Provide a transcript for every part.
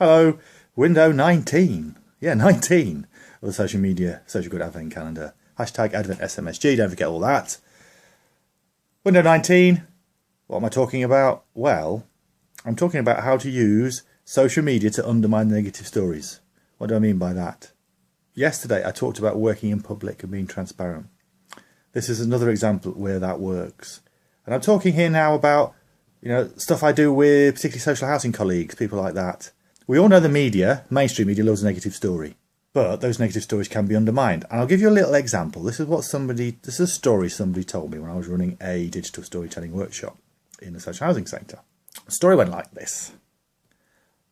Hello, window 19. Yeah, 19 of the social media, social good advent calendar. Hashtag adventsmsg, don't forget all that. Window 19, what am I talking about? Well, I'm talking about how to use social media to undermine negative stories. What do I mean by that? Yesterday, I talked about working in public and being transparent. This is another example where that works. And I'm talking here now about, stuff I do with particularly social housing colleagues, people like that. We all know the media, mainstream media, loves a negative story. But those negative stories can be undermined. And I'll give you a little example. This is a story somebody told me when I was running a digital storytelling workshop in the social housing sector. The story went like this.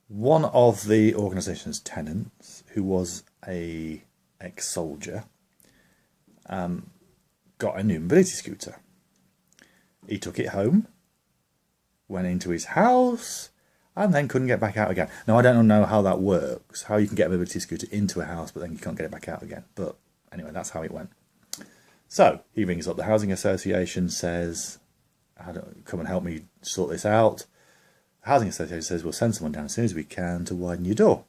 One of the organisation's tenants, who was a ex-soldier, got a new mobility scooter. He took it home, went into his house, and then couldn't get back out again. Now, I don't know how that works, how you can get a mobility scooter into a house, but then you can't get it back out again. But anyway, that's how it went. So he rings up the housing association, says, come and help me sort this out. The housing association says, we'll send someone down as soon as we can to widen your door.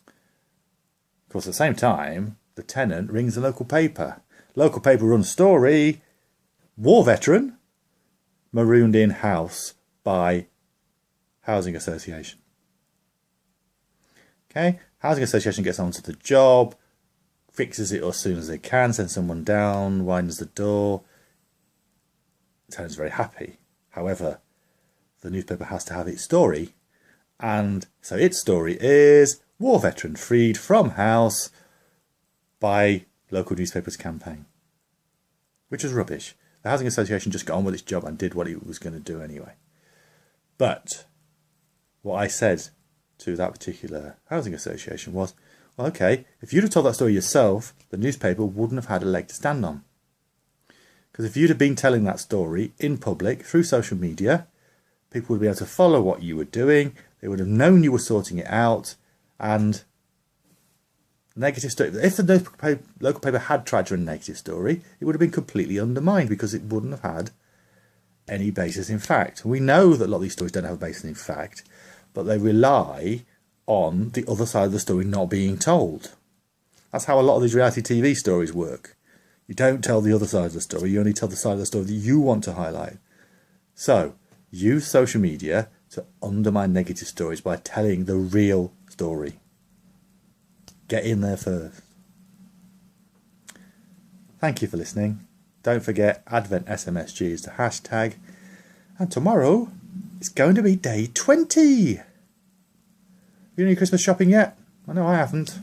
Of course, at the same time, the tenant rings the local paper. Local paper runs a story, war veteran, marooned in house by housing association. Okay, housing association gets onto the job, fixes it as soon as they can, sends someone down, widens the door. The tenant's very happy. However, the newspaper has to have its story, and so its story is war veteran freed from house by local newspaper's campaign, which was rubbish. The housing association just got on with its job and did what it was going to do anyway. But what I said to that particular housing association was, well, okay, if you'd have told that story yourself, the newspaper wouldn't have had a leg to stand on. Because if you'd have been telling that story in public through social media, people would be able to follow what you were doing. They would have known you were sorting it out. And negative story. If the local paper had tried to run a negative story, it would have been completely undermined because it wouldn't have had any basis in fact. We know that a lot of these stories don't have a basis in fact, but they rely on the other side of the story not being told. That's how a lot of these reality TV stories work. You don't tell the other side of the story, you only tell the side of the story that you want to highlight. So, use social media to undermine negative stories by telling the real story. Get in there first. Thank you for listening. Don't forget, adventsmsg is the hashtag. And tomorrow, it's going to be day 20. Have you done any Christmas shopping yet? I know I haven't.